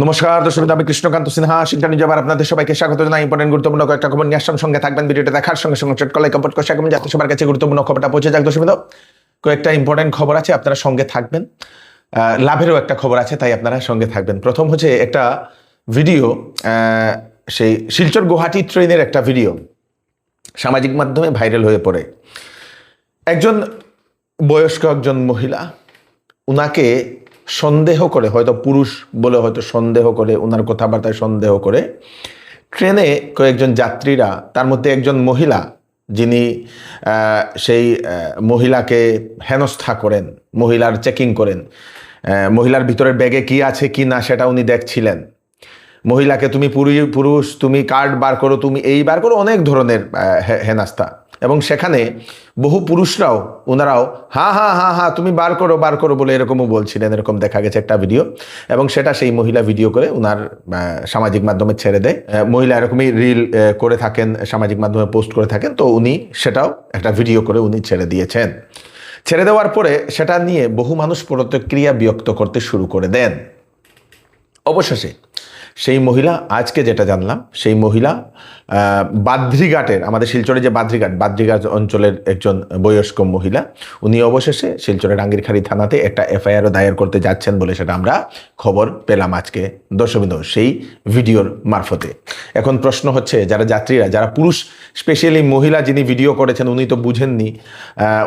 নমস্কার দর্শক, আমি কৃষ্ণকান্ত সিনহা শিক্ষা নিউজ আবার আপনাদের সবাইকে স্বাগত জানাই। ইম্পর্টেন্ট গুরুত্বপূর্ণ কয়েকটা খবর নিয়ে আসলাম, সঙ্গে থাকবেন। ভিডিওটা দেখার সঙ্গে সঙ্গে চট করে কমেন্ট করে শেয়ার করবেন যাতে সবার কাছে গুরুত্বপূর্ণ খবরটা পৌঁছে যাক। দর্শক, কয়েকটা ইম্পর্টেন্ট খবর আছে, আপনারা সঙ্গে থাকবেন। লাভেরও একটা খবর আছে, তাই আপনারা সঙ্গে থাকবেন। প্রথম হচ্ছে একটা ভিডিও, সেই শিলচর গুয়াহাটি ট্রেনের একটা ভিডিও সামাজিক মাধ্যমে ভাইরাল হয়ে পড়ে। একজন বয়স্ক একজন মহিলা, উনাকে সন্দেহ করে, হয়তো পুরুষ বলে হয়তো সন্দেহ করে, ওনার কথাবার্তায় সন্দেহ করে ট্রেনে কয়েকজন যাত্রীরা, তার মধ্যে একজন মহিলা, যিনি সেই মহিলাকে হেনস্থা করেন, মহিলার চেকিং করেন, মহিলার ভিতরের ব্যাগে কি আছে কি না সেটা উনি দেখছিলেন। মহিলাকে তুমি পুরুষ, তুমি কার্ড বার করো, তুমি এই বার করো, অনেক ধরনের হেনস্থা। এবং সেখানে বহু পুরুষরাও, ওনারাও হা হা হা হা তুমি বার করো বলে এরকমও বলছিলেন। এরকম দেখা গেছে একটা ভিডিও, এবং সেটা সেই মহিলা ভিডিও করে ওনার সামাজিক মাধ্যমে ছেড়ে দেয়। মহিলা এরকমই রিল করে থাকেন, সামাজিক মাধ্যমে পোস্ট করে থাকেন, তো উনি সেটাও একটা ভিডিও করে উনি ছেড়ে দিয়েছেন। ছেড়ে দেওয়ার পরে সেটা নিয়ে বহু মানুষ প্রতিক্রিয়া ব্যক্ত করতে শুরু করে দেন। অবশেষে সেই মহিলা, আজকে যেটা জানলাম, সেই মহিলা বাদ্রিঘাটের, আমাদের শিলচরে যে বাদ্রিঘাট অঞ্চলের একজন বয়স্ক মহিলা, উনি অবশেষে শিলচরের আঙ্গিরখাড়ি থানাতে একটা এফআইআরও দায়ের করতে যাচ্ছেন বলে সেটা আমরা খবর পেলাম আজকে দর্শকবৃন্দ সেই ভিডিওর মারফতে। এখন প্রশ্ন হচ্ছে, যারা যাত্রীরা, যারা পুরুষ, স্পেশালি মহিলা যিনি ভিডিও করেছেন, উনি তো বুঝেননি,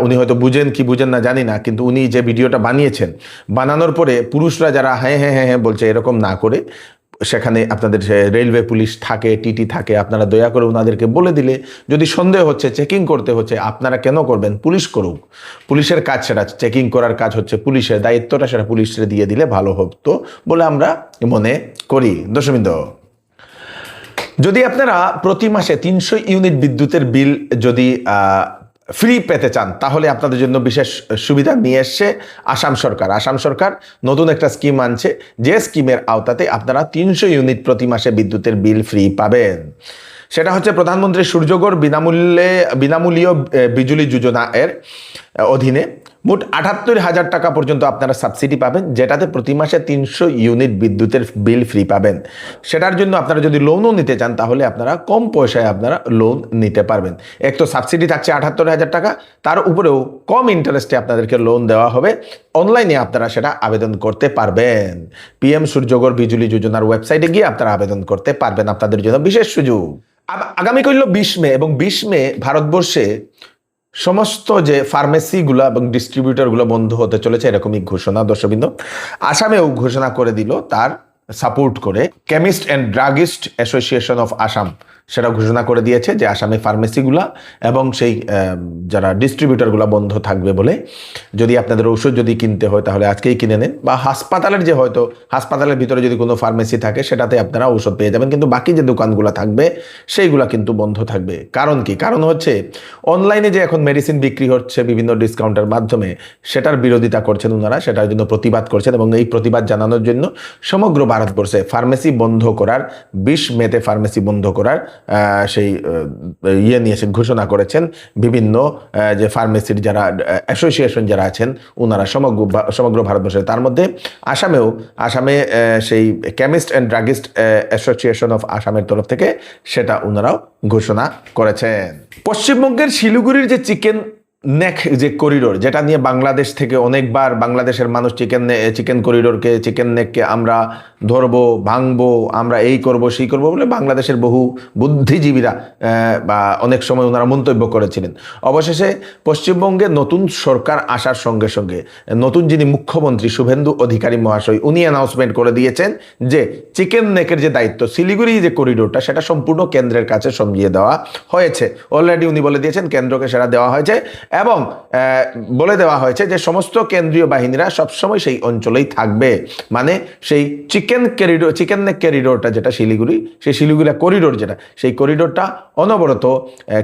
উনি হয়তো বুঝেন কি বুঝেন না জানি না, কিন্তু উনি যে ভিডিওটা বানিয়েছেন, বানানোর পরে পুরুষরা যারা হ্যাঁ হ্যাঁ হ্যাঁ হ্যাঁ বলছে, এরকম না করে সেখানে আপনাদের রেলওয়ে পুলিশ থাকে, টিটি থাকে, আপনারা দয়া করে ওনাদেরকে বলে দিলে, যদি সন্দেহ হচ্ছে, চেকিং করতে হচ্ছে, আপনারা কেন করবেন, পুলিশ করুক, পুলিশের কাজ সেটা, চেকিং করার কাজ হচ্ছে পুলিশের, দায়িত্বটা সেটা পুলিশে দিয়ে দিলে ভালো হতো বলে আমরা মনে করি। দর্শকবৃন্দ, যদি আপনারা প্রতি মাসে 300 ইউনিট বিদ্যুতের বিল যদি ফ্রি পেতে চান, তাহলে আপনাদের জন্য বিশেষ সুবিধা নিয়ে এসছে আসাম সরকার নতুন একটা স্কিম আনছে, যে স্কিমের আওতাতে আপনারা 300 ইউনিট প্রতি মাসে বিদ্যুতের বিল ফ্রি পাবেন। সেটা হচ্ছে প্রধানমন্ত্রী সূর্যঘর বিনামূল্য বিজুলি যোজনা এর অধীনে মোট 78,000 টাকা পর্যন্ত আপনারা সাবসিডি পাবেন, যেটাতে প্রতি মাসে 300 ইউনিট বিদ্যুতের বিল ফ্রি পাবেন। সেটার জন্য আপনারা যদি লোনও নিতে চান, তাহলে আপনারা কম পয়সায় আপনারা লোন নিতে পারবেন। এক তো সাবসিডি থাকছে 78,000 টাকা, তার উপরেও কম ইন্টারেস্টে আপনাদেরকে লোন দেওয়া হবে। অনলাইনে আপনারা সেটা আবেদন করতে পারবেন। পিএম সূর্যঘর বিজুলি যোজনার ওয়েবসাইটে গিয়ে আপনারা আবেদন করতে পারবেন। আপনাদের জন্য বিশেষ সুযোগ। আগামী কইল 20 মে, এবং 20 মে ভারতবর্ষে সমস্ত যে ফার্মেসিগুলো এবং ডিস্ট্রিবিউটরগুলো বন্ধ হতে চলেছে, এরকমই ঘোষণা দর্শকবৃন্দ আসামেও ঘোষণা করে দিল, তার সাপোর্ট করে chemist and druggist association of Assam সেটা ঘোষণা করে দিয়েছে যে আসামে ফার্মেসিগুলা এবং সেই যারা ডিস্ট্রিবিউটরগুলো বন্ধ থাকবে বলে। যদি আপনাদের ঔষধ যদি কিনতে হয়, তাহলে আজকেই কিনে নেন, বা হাসপাতালের যে, হয়তো হাসপাতালের ভিতরে যদি কোনো ফার্মেসি থাকে, সেটাতে আপনারা ঔষধ পেয়ে যাবেন, কিন্তু বাকি যে দোকানগুলো থাকবে সেইগুলা কিন্তু বন্ধ থাকবে। কারণ কি? কারণ হচ্ছে অনলাইনে যে এখন মেডিসিন বিক্রি হচ্ছে বিভিন্ন ডিসকাউন্টের মাধ্যমে, সেটার বিরোধিতা করছেন ওনারা, সেটার জন্য প্রতিবাদ করছেন, এবং এই প্রতিবাদ জানানোর জন্য সমগ্র ভারতবর্ষে ফার্মেসি বন্ধ করার, 20 মেতে ফার্মেসি বন্ধ করার সেই নিয়েছেন, ঘোষণা করেছেন বিভিন্ন যে ফার্মেসির যারা অ্যাসোসিয়েশন যারা আছেন, ওনারা সমগ্র ভারতবর্ষে। তার মধ্যে আসামে সেই chemist and druggist association of আসামের তরফ থেকে সেটা ওনারাও ঘোষণা করেছেন। পশ্চিমবঙ্গের শিলিগুড়ির যে চিকেন নেক যে করিডোর, যেটা নিয়ে বাংলাদেশ থেকে অনেকবার বাংলাদেশের মানুষ চিকেন করিডোরকে, চিকেন নেককে আমরা ধরবো, ভাঙবো, আমরা এই করব সেই করব বলে বাংলাদেশের বহু বুদ্ধিজীবীরা বা অনেক সময় ওনারা মন্তব্য করেছিলেন। অবশেষে পশ্চিমবঙ্গে নতুন সরকার আসার সঙ্গে সঙ্গে নতুন যিনি মুখ্যমন্ত্রী শুভেন্দু অধিকারী মহাশয়, উনি অ্যানাউন্সমেন্ট করে দিয়েছেন যে চিকেন নেকের যে দায়িত্ব, শিলিগুড়ি যে করিডোরটা, সেটা সম্পূর্ণ কেন্দ্রের কাছে সঁপিয়ে দেওয়া হয়েছে। অলরেডি উনি বলে দিয়েছেন কেন্দ্রকে সেটা দেওয়া হয়েছে, এবং বলে দেওয়া হয়েছে যে সমস্ত কেন্দ্রীয় বাহিনীরা সবসময় সেই অঞ্চলেই থাকবে। মানে সেই চিকেন নেক করিডোরটা যেটা শিলিগুড়ি, সেই শিলিগুড়ি করিডোর যেটা, সেই করিডোরটা অনবরত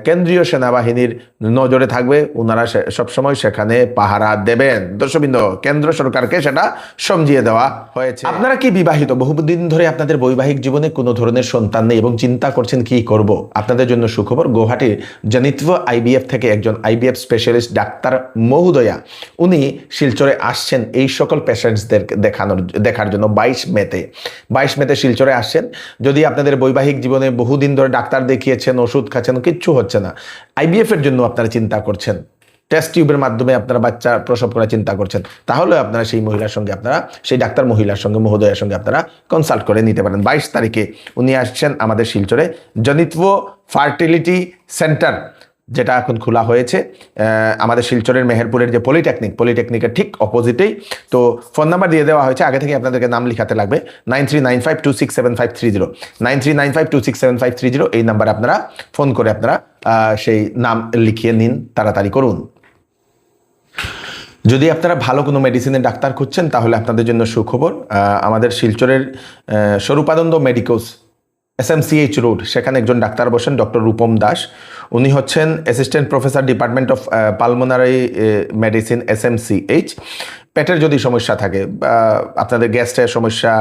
কেন্দ্রীয় সেনাবাহিনীর নজরে থাকবে। ওনারা সবসময় সেখানে পাহারা দেবেন। দর্শকবৃন্দ, কেন্দ্র সরকারকে সেটা সমঝিয়ে দেওয়া হয়েছে। আপনারা কি বিবাহিত, বহুদিন ধরে আপনাদের বৈবাহিক জীবনে কোনো ধরনের সন্তান নেই এবং চিন্তা করছেন কি করব, আপনাদের জন্য সুখবর। গুয়াহাটির জনিত্ব আইবিএফ থেকে একজন আইবিএফ স্পেশালিস্ট স্পেশালিস্ট ডাক্তার মহোদয়া উনি শিলচরে আসছেন এই সকল পেশেন্টসদের দেখার জন্য 22 মেতে শিলচরে আসছেন। যদি আপনাদের বৈবাহিক জীবনে বহুদিন ধরে ডাক্তার দেখিয়েছেন, ওষুধ খাচ্ছেন, কিচ্ছু হচ্ছে না, IVF এর জন্য আপনারা চিন্তা করছেন, টেস্ট টিউবের মাধ্যমে আপনারা বাচ্চা প্রসব করার চিন্তা করছেন, তাহলে আপনারা সেই মহিলার সঙ্গে সেই ডাক্তার মহোদয়ার সঙ্গে আপনারা কনসাল্ট করে নিতে পারেন। 22 তারিখে উনি আসছেন আমাদের শিলচরে জনিত্ব ফার্টিলিটি সেন্টার, যেটা এখন খোলা হয়েছে আমাদের শিলচরের মেহেরপুরের যে পলিটেকনিকের ঠিক অপোজিটেই। তো ফোন নাম্বার দিয়ে দেওয়া হয়েছে, আগে থেকে আপনাদেরকে নাম লিখাতে লাগবে 9395267530, 9395267530। এই নাম্বারে আপনারা ফোন করে আপনারা সেই নাম লিখিয়ে নিন, তাড়াতাড়ি করুন। যদি আপনারা ভালো কোনো মেডিসিনের ডাক্তার খুঁজছেন তাহলে আপনাদের জন্য সুখবর, আমাদের শিলচরের স্বরূপানন্দ মেডিকোস SMCH রোড, সেখানে একজন ডাক্তার বসেন, ডক্টর রূপম দাস। উনি হচ্ছেন assistant professor department of pulmonary medicine SMCH। পেটের যদি সমস্যা থাকে, আপনাদের গ্যাস্ট্রের সমস্যা,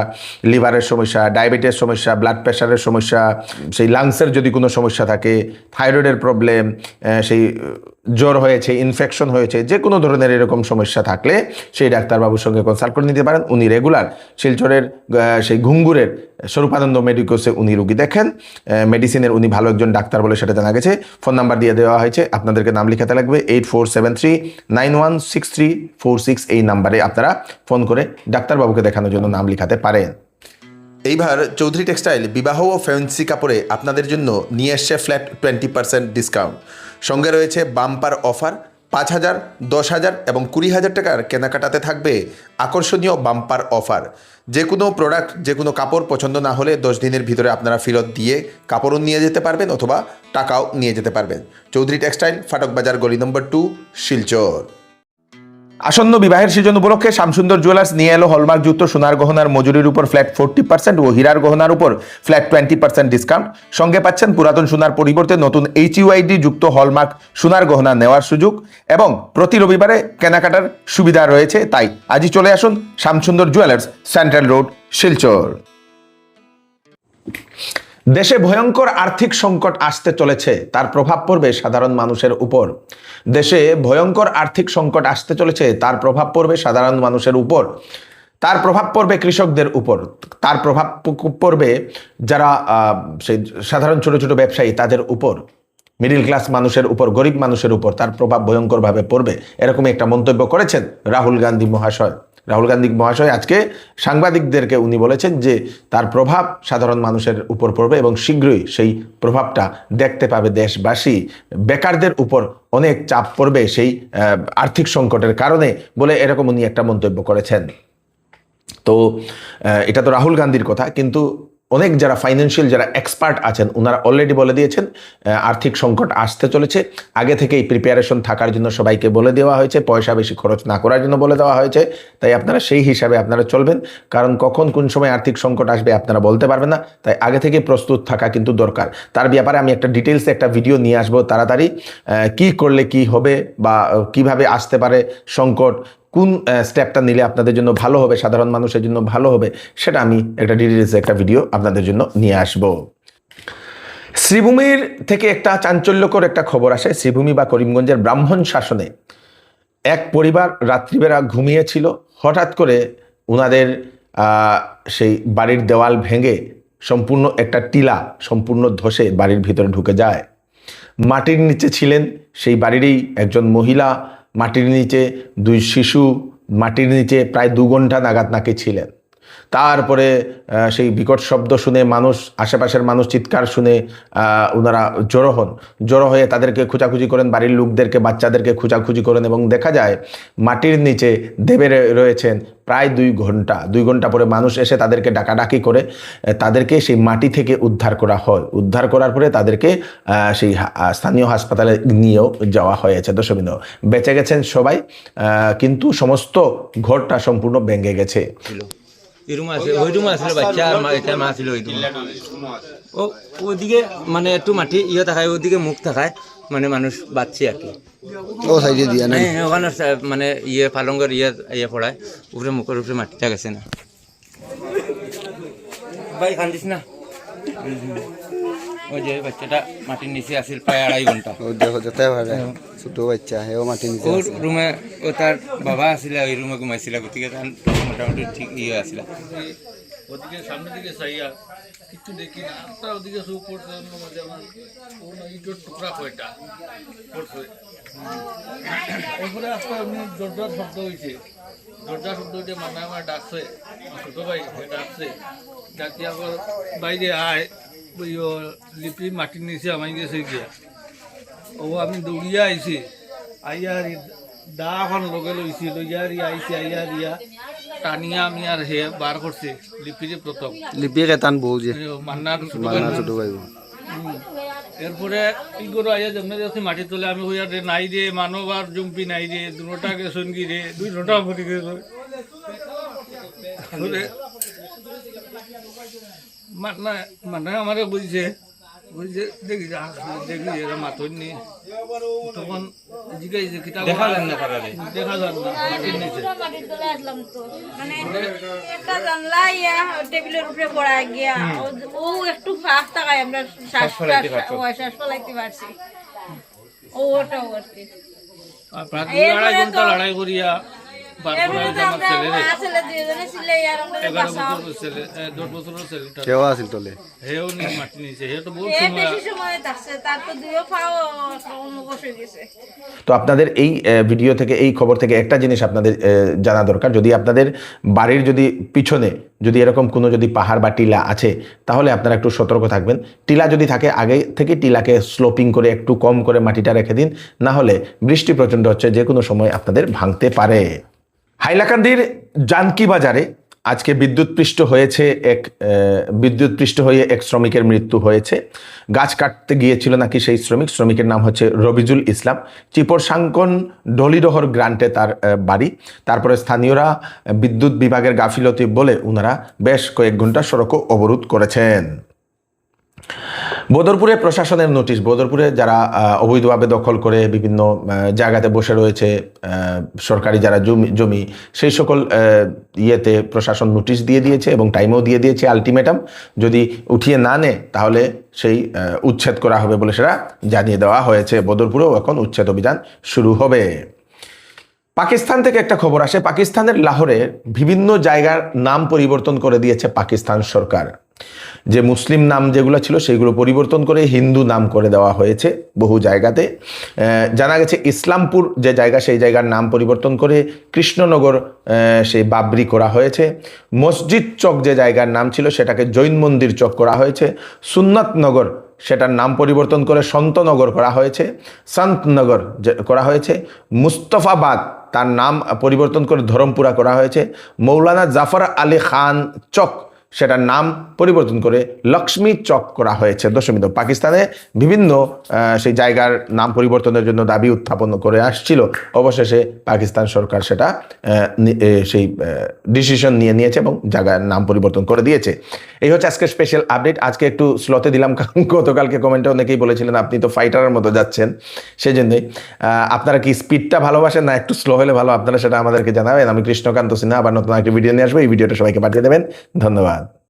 লিভারের সমস্যা, ডায়াবেটিস সমস্যা, ব্লাড প্রেশারের সমস্যা, সেই লাংসের যদি কোনো সমস্যা থাকে, থাইরয়েডের প্রবলেম, সেই জ্বর হয়েছে, ইনফেকশন হয়েছে, যে কোনো ধরনের এরকম সমস্যা থাকলে সেই ডাক্তারবাবুর সঙ্গে কনসাল্ট করে নিতে পারেন। উনি রেগুলার শিলচরের সেই ঘুঙ্গুরের স্বরূপানন্দ মেডিকোসে উনি রুগী দেখেন, মেডিসিনের উনি ভালো একজন ডাক্তার বলে সেটা জানা গেছে। ফোন নাম্বার দিয়ে দেওয়া হয়েছে, আপনাদেরকে নাম লিখাতে লাগবে 8473916346। এই নাম্বারে আপনারা ফোন করে ডাক্তারবাবুকে দেখানোর জন্য নাম লিখাতে পারেন। এইবার চৌধুরী টেক্সটাইল বিবাহ ও ফ্যান্সি কাপড়ে আপনাদের জন্য নিয়ে এসছে ফ্ল্যাট 20% ডিসকাউন্ট। সঙ্গে রয়েছে বাম্পার অফার, 5,000, 10,000 এবং 20,000 টাকার কেনাকাটাতে থাকবে আকর্ষণীয় বাম্পার অফার। যে কোনো প্রোডাক্ট, যে কোনো কাপড় পছন্দ না হলে 10 দিনের ভিতরে আপনারা ফেরত দিয়ে কাপড়ও নিয়ে যেতে পারবেন অথবা টাকাও নিয়ে যেতে পারবেন। চৌধুরী টেক্সটাইল, ফাটক বাজার, গলি নম্বর 2, শিলচর। আসন্ন বিবাহের সিজন উপলক্ষে শ্যামসুন্দর জুয়েলার্স নিয়ে এলো হলমার্কযুক্ত সোনার গহনার মজুরির উপর ফ্ল্যাট 40% ও হীরার গহনার উপর ফ্ল্যাট 20% ডিসকাউন্ট। সঙ্গে পাচ্ছেন পুরাতন সোনার পরিবর্তে নতুন HUID যুক্ত হলমার্ক সোনার গহনা নেওয়ার সুযোগ এবং প্রতি রবিবারে কেনাকাটার সুবিধা রয়েছে। তাই আজই চলে আসুন Shyamsundar jewellers, central road, Silchar. দেশে ভয়ঙ্কর আর্থিক সংকট আসতে চলেছে, তার প্রভাব পড়বে সাধারণ মানুষের উপর। দেশে ভয়ঙ্কর আর্থিক সংকট আসতে চলেছে, তার প্রভাব পড়বে সাধারণ মানুষের উপর, তার প্রভাব পড়বে কৃষকদের উপর, তার প্রভাব পড়বে যারা সেই সাধারণ ছোট ছোট ব্যবসায়ী তাদের উপর, মিডিল ক্লাস মানুষের উপর, গরিব মানুষের উপর তার প্রভাব ভয়ঙ্করভাবে পড়বে। এরকমই একটা মন্তব্য করেছেন রাহুল গান্ধী মহাশয়। আজকে সাংবাদিকদেরকে উনি বলেছেন যে তার প্রভাব সাধারণ মানুষের উপর পড়বে এবং শীঘ্রই সেই প্রভাবটা দেখতে পাবে দেশবাসী। বেকারদের উপর অনেক চাপ পড়বে সেই আর্থিক সংকটের কারণে বলে এরকম উনি একটা মন্তব্য করেছেন। তো এটা তো রাহুল গান্ধীর কথা, কিন্তু অনেক যারা ফাইন্যান্সিয়াল যারা এক্সপার্ট আছেন ওনারা অলরেডি বলে দিয়েছেন আর্থিক সংকট আসতে চলেছে। আগে থেকেই প্রিপারেশন থাকার জন্য সবাইকে বলে দেওয়া হয়েছে, পয়সা বেশি খরচ না করার জন্য বলে দেওয়া হয়েছে। তাই আপনারা সেই হিসাবে আপনারা চলবেন, কারণ কখন কোন সময় আর্থিক সংকট আসবে আপনারা বলতে পারবেন না। তাই আগে থেকে প্রস্তুত থাকা কিন্তু দরকার। তার ব্যাপারে আমি একটা ডিটেলসে একটা ভিডিও নিয়ে আসবো তাড়াতাড়ি, কি করলে কি হবে বা কিভাবে আসতে পারে সংকট, কোন স্টেপটা নিলে আপনাদের জন্য ভালো হবে, সাধারণ মানুষের জন্য ভালো হবে, সেটা আমি একটা ডিটেলসে একটা ভিডিও আপনাদের জন্য নিয়ে আসব। শ্রীভূমির থেকে একটা চাঞ্চল্যকর একটা খবর আসে। শ্রীভূমি বা করিমগঞ্জের ব্রাহ্মণ শাসনে এক পরিবার রাত্রিবেলা ঘুমিয়েছিল, হঠাৎ করে ওনাদের সেই বাড়ির দেওয়াল ভেঙে সম্পূর্ণ একটা টিলা সম্পূর্ণ ধসে বাড়ির ভিতরে ঢুকে যায়। মাটির নিচে ছিলেন সেই বাড়িরই একজন মহিলা, মাটির নিচে 2 শিশু, মাটির নিচে প্রায় 2 ঘন্টা নাগাদ নাকি ছিলেন। তারপরে সেই বিকট শব্দ শুনে মানুষ, আশেপাশের মানুষ চিৎকার শুনে ওনারা জড়ো হয়ে তাদেরকে খোঁজাখুঁজি করেন, বাড়ির লোকদেরকে, বাচ্চাদেরকে খোঁজাখুঁজি করেন এবং দেখা যায় মাটির নিচে দেবে রয়েছেন প্রায় 2 ঘন্টা। 2 ঘন্টা পরে মানুষ এসে তাদেরকে ডাকাডাকি করে তাদেরকে সেই মাটি থেকে উদ্ধার করা হয়। উদ্ধার করার পরে তাদেরকে সেই স্থানীয় হাসপাতালে নিয়েও যাওয়া হয়েছে। দর্শকবৃন্দ, বেঁচে গেছেন সবাই, কিন্তু সমস্ত ঘরটা সম্পূর্ণ ভেঙে গেছে। ওদিকে মানে একটু মাটি ইয়ে থাকায়, ওদিকে মুখ থাকায় মানে মানুষ বাঁচছে আর কি। ও সাইডে দিয়া না, ওখানে মানে ইয়ে পালঙ্গের ইয়ে পড়ায় উপরে মুখের উপরে মাটিটা গেছে না। ভাই কান্দিস না। ওই যে বাচ্চাটা মাটির নিচে আসিল প্রায় 2.5 ঘন্টা। ও দেখো যেতে পারে ছোট বাচ্চা হেও মাটি নিচে ওর আছে। রুমে ও তার বাবা আসিল, ওই রুমে ঘুমাইছিল, গতিকে তার মোটামুটি ঠিক ইয়ে আসিল। ওদিকে সামনের দিকে চাইয়া কিছু দেখি না, তার ওদিকে চোখ পড়ছে মাঝে আমার কোন ইটোর টুকরা কয়টা পড়ছে। এরপরে আস্তে এমনি জোরদার শব্দ হয়েছে, জোরদার শব্দ হইতে মানে আমার ডাকছে, ছোট ভাই ডাকছে, ডাকি আবার বাইরে আয়, ওই ও লিপি মাটির নিচে আমায় গেছে গিয়া। ও আমি দৌড়িয়া আইছি, আইয়ার দা এখন লগে লইছি, লইয়ার আইছি, আইয়ার টানিয়া আমি আর হে বার করছে লিপিরে প্রথম লিপি কেতান বউ যে মান্নার ছোট মানা ভাই। ছোট ভাই এরপরে কি করো আইয়া যেমনি দেখছি মাটি তোলে, আমি হইয়া রে নাই রে মানব আর জুম্পি নাই রে, দুটা গেছন কি রে, 2 লোটা ভরি গেছে। মান্না মান্না আমারে বুঝছে, বুঝছে দেখি দেখি এরা মাথন নি, তখন জিজ্ঞাসা কিতা দেখা যান না তারা দেখা যান না মাটির নিচে। পুরো মাটির তলে আসলাম তো, মানে একটা জানলা ইয়া টেবিলের উপরে পড়া গিয়া, ও একটু ফাঁক থাকায় আমরা শ্বাস ফলাইতে পারছি। ওটাও আর কি আর প্রায় 2-2.5 ঘন্টা লড়াই করিয়া বার করা এরপরে তো হয়েছে আমার আমরা ছেলেরে। মা ছেলে দুজনে ছিলে আর আমরা 11 বাঁচাও। বছরের ছেলে, 10 বছরের ছেলেটা কেউ আছিল তলে হেও নি মাটি নিচে, হে তো বহুত এ সময় বেশি সময় থাকছে, তার তো দুইও পাও অমুকশ হয়ে গেছে। তো আপনাদের এই ভিডিও থেকে, এই খবর থেকে একটা জিনিস আপনাদের জানা দরকার, যদি আপনাদের বাড়ির যদি পিছনে যদি এরকম কোনো যদি পাহাড় বা টিলা আছে, তাহলে আপনারা একটু সতর্ক থাকবেন। টিলা যদি থাকে আগে থেকে টিলাকে স্লোপিং করে একটু কম করে মাটিটা রেখে দিন, না হলে বৃষ্টি প্রচণ্ড হচ্ছে, যে কোনো সময় আপনাদের ভাঙতে পারে। হাইলাকান্দির জানকি বাজারে আজকে বিদ্যুৎপৃষ্ট হয়ে এক শ্রমিকের মৃত্যু হয়েছে। গাছ কাটতে গিয়েছিল নাকি সেই শ্রমিকের নাম হচ্ছে রবিজুল ইসলাম। চিপর সাংকন ডলিডহর গ্রান্টে তার বাড়ি। তারপরে স্থানীয়রা বিদ্যুৎ বিভাগের গাফিলতি বলে ওনারা বেশ কয়েক ঘন্টা সড়ক অবরোধ করেছেন। বদরপুরে প্রশাসনের নোটিশ, বদরপুরে যারা অবৈধভাবে দখল করে বিভিন্ন জায়গাতে বসে রয়েছে, সরকারি যারা জমি সেই সকল ইয়েতে প্রশাসন নোটিশ দিয়ে দিয়েছে এবং টাইমও দিয়ে দিয়েছে আলটিমেটাম, যদি উঠিয়ে না নেয় তাহলে সেই উচ্ছেদ করা হবে বলে সেটা জানিয়ে দেওয়া হয়েছে। বদরপুরেও এখন উচ্ছেদ অভিযান শুরু হবে। পাকিস্তান থেকে একটা খবর আসে, পাকিস্তানের লাহোরে বিভিন্ন জায়গার নাম পরিবর্তন করে দিয়েছে পাকিস্তান সরকার। যে মুসলিম নাম যেগুলো ছিল সেগুলো পরিবর্তন করে হিন্দু নাম করে দেওয়া হয়েছে বহু জায়গাতে। জানা গেছে ইসলামপুর যে জায়গা, সেই জায়গার নাম পরিবর্তন করে কৃষ্ণনগর সেই বাবরি করা হয়েছে। মসজিদ চক যে জায়গার নাম ছিল সেটাকে জৈন মন্দির চক করা হয়েছে। সুন্নাতনগর সেটার নাম পরিবর্তন করে সন্তনগর করা হয়েছে, সন্তনগর করা হয়েছে। মুস্তফাবাদ তার নাম পরিবর্তন করে ধরমপুরা করা হয়েছে। মৌলানা জাফর আলী খান চক সেটার নাম পরিবর্তন করে লক্ষ্মী চক করা হয়েছে। দশমিত পাকিস্তানে বিভিন্ন সেই জায়গার নাম পরিবর্তনের জন্য দাবি উত্থাপন করে আসছিল, অবশেষে পাকিস্তান সরকার সেটা সেই ডিসিশন নিয়েছে এবং জায়গার নাম পরিবর্তন করে দিয়েছে। এই হচ্ছে আজকে স্পেশাল আপডেট। আজকে একটু স্লোতে দিলাম কারণ গতকালকে কমেন্টে অনেকেই বলেছিলেন আপনি তো ফাইটারের মতো যাচ্ছেন, সেই জন্যই। আপনারা কি স্পিডটা ভালোবাসেন না একটু স্লো হলে ভালো, আপনারা সেটা আমাদেরকে জানাবেন। আমি কৃষ্ণকান্ত সিনহা আবার নতুন একটা ভিডিও নিয়ে আসবো। এই ভিডিওটা সবাইকে পাঠিয়ে দেবেন। ধন্যবাদ।